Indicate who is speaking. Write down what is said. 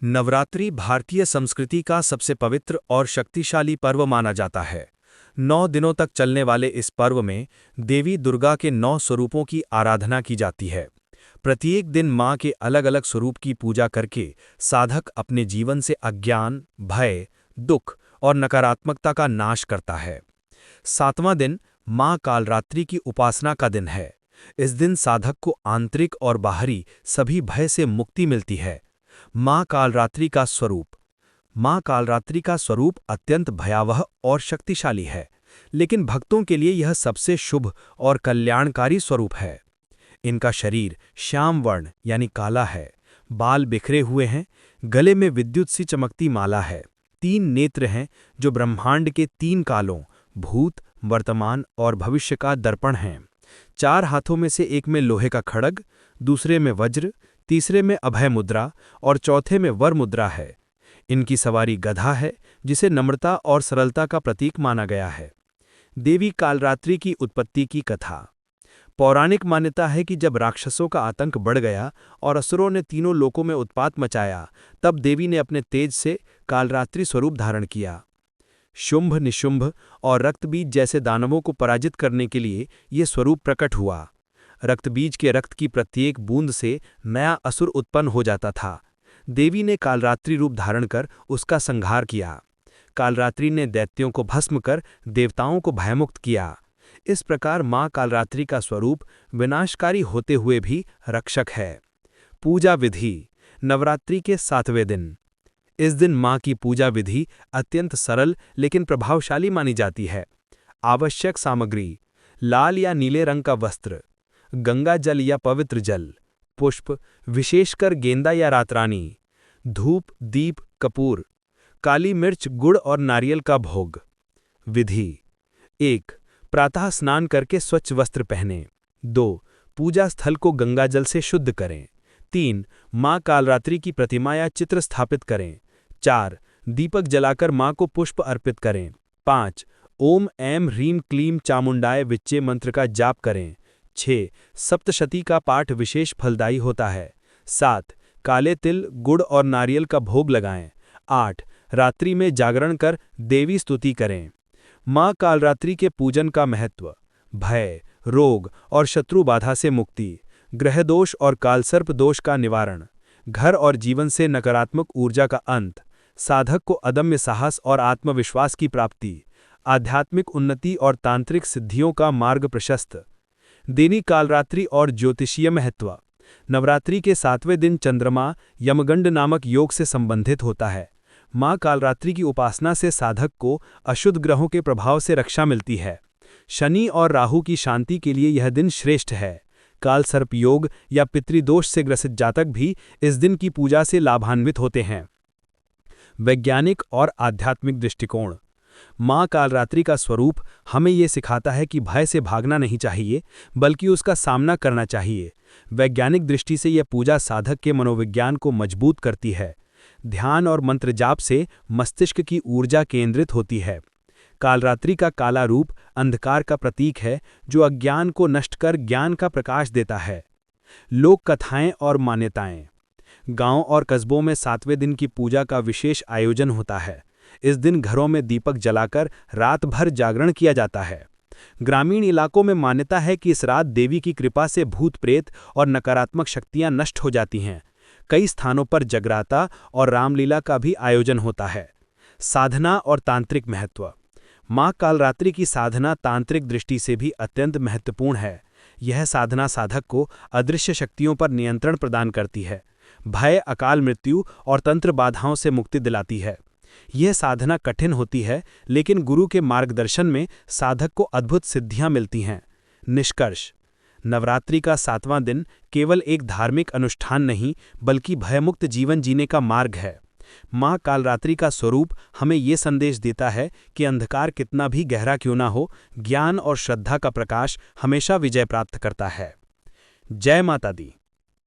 Speaker 1: नवरात्रि भारतीय संस्कृति का सबसे पवित्र और शक्तिशाली पर्व माना जाता है। 9 दिनों तक चलने वाले इस पर्व में देवी दुर्गा के 9 स्वरूपों की आराधना की जाती है। प्रत्येक दिन माँ के अलग अलग स्वरूप की पूजा करके साधक अपने जीवन से अज्ञान, भय, दुख और नकारात्मकता का नाश करता है। 7वां दिन माँ कालरात्रि की उपासना का दिन है। इस दिन साधक को आंतरिक और बाहरी सभी भय से मुक्ति मिलती है। माँ कालरात्रि का स्वरूप। माँ कालरात्रि का स्वरूप अत्यंत भयावह और शक्तिशाली है, लेकिन भक्तों के लिए यह सबसे शुभ और कल्याणकारी स्वरूप है। इनका शरीर श्याम वर्ण यानी काला है, बाल बिखरे हुए हैं, गले में विद्युत सी चमकती माला है, 3 नेत्र हैं जो ब्रह्मांड के 3 कालों भूत, वर्तमान और भविष्य का दर्पण हैं। 4 हाथों में से एक में लोहे का खड्ग, दूसरे में वज्र, तीसरे में अभय मुद्रा और चौथे में वर मुद्रा है। इनकी सवारी गधा है, जिसे नम्रता और सरलता का प्रतीक माना गया है। देवी कालरात्रि की उत्पत्ति की कथा। पौराणिक मान्यता है कि जब राक्षसों का आतंक बढ़ गया और असुरों ने तीनों लोकों में उत्पात मचाया, तब देवी ने अपने तेज से कालरात्रि स्वरूप धारण किया। शुंभ, निशुंभ और रक्तबीज जैसे दानवों को पराजित करने के लिए ये स्वरूप प्रकट हुआ। रक्तबीज के रक्त की प्रत्येक बूंद से नया असुर उत्पन्न हो जाता था। देवी ने कालरात्रि रूप धारण कर उसका संहार किया। कालरात्रि ने दैत्यों को भस्म कर देवताओं को भयमुक्त किया। इस प्रकार माँ कालरात्रि का स्वरूप विनाशकारी होते हुए भी रक्षक है। पूजा विधि। नवरात्रि के 7वें दिन। इस दिन माँ की पूजा विधि अत्यंत सरल लेकिन प्रभावशाली मानी जाती है। आवश्यक सामग्री: लाल या नीले रंग का वस्त्र, गंगा जल या पवित्र जल, पुष्प विशेषकर गेंदा या रातरानी, धूप, दीप, कपूर, काली मिर्च, गुड़ और नारियल का भोग। विधि: 1. प्रातः स्नान करके स्वच्छ वस्त्र पहनें। 2. पूजा स्थल को गंगा जल से शुद्ध करें। 3. माँ कालरात्रि की प्रतिमा या चित्र स्थापित करें। 4. दीपक जलाकर माँ को पुष्प अर्पित करें। 5. ओम ऐं ह्रीं क्लीं चामुंडाय विच्चे मंत्र का जाप करें। 6. सप्तशती का पाठ विशेष फलदायी होता है। 7. काले तिल, गुड़ और नारियल का भोग लगाएं। 8. रात्रि में जागरण कर देवी स्तुति करें। माँ कालरात्रि के पूजन का महत्व: भय, रोग और शत्रु बाधा से मुक्ति, ग्रह दोष और कालसर्प दोष का निवारण, घर और जीवन से नकारात्मक ऊर्जा का अंत, साधक को अदम्य साहस और आत्मविश्वास की प्राप्ति, आध्यात्मिक उन्नति और तांत्रिक सिद्धियों का मार्ग प्रशस्त। देवी कालरात्रि और ज्योतिषीय महत्व। नवरात्रि के 7वें दिन चंद्रमा यमगंड नामक योग से संबंधित होता है। माँ कालरात्रि की उपासना से साधक को अशुद्ध ग्रहों के प्रभाव से रक्षा मिलती है। शनि और राहु की शांति के लिए यह दिन श्रेष्ठ है। कालसर्प योग या पितृदोष से ग्रसित जातक भी इस दिन की पूजा से लाभान्वित होते हैं। वैज्ञानिक और आध्यात्मिक दृष्टिकोण। माँ कालरात्रि का स्वरूप हमें ये सिखाता है कि भय से भागना नहीं चाहिए, बल्कि उसका सामना करना चाहिए। वैज्ञानिक दृष्टि से यह पूजा साधक के मनोविज्ञान को मजबूत करती है। ध्यान और मंत्र जाप से मस्तिष्क की ऊर्जा केंद्रित होती है। कालरात्रि का काला रूप अंधकार का प्रतीक है, जो अज्ञान को नष्ट कर ज्ञान का प्रकाश देता है। लोक कथाएं और मान्यताएं। गांव और कस्बों में 7वें दिन की पूजा का विशेष आयोजन होता है। इस दिन घरों में दीपक जलाकर रात भर जागरण किया जाता है। ग्रामीण इलाकों में मान्यता है कि इस रात देवी की कृपा से भूत प्रेत और नकारात्मक शक्तियां नष्ट हो जाती हैं। कई स्थानों पर जगराता और रामलीला का भी आयोजन होता है। साधना और तांत्रिक महत्व। माँ कालरात्रि की साधना तांत्रिक दृष्टि से भी अत्यंत महत्वपूर्ण है। यह साधना साधक को अदृश्य शक्तियों पर नियंत्रण प्रदान करती है, भय, अकाल मृत्यु और तंत्र बाधाओं से मुक्ति दिलाती है। यह साधना कठिन होती है, लेकिन गुरु के मार्गदर्शन में साधक को अद्भुत सिद्धियां मिलती हैं। निष्कर्ष: नवरात्रि का 7वां दिन केवल एक धार्मिक अनुष्ठान नहीं, बल्कि भयमुक्त जीवन जीने का मार्ग है। माँ कालरात्रि का स्वरूप हमें ये संदेश देता है कि अंधकार कितना भी गहरा क्यों ना हो, ज्ञान और श्रद्धा का प्रकाश हमेशा विजय प्राप्त करता है। जय माता दी।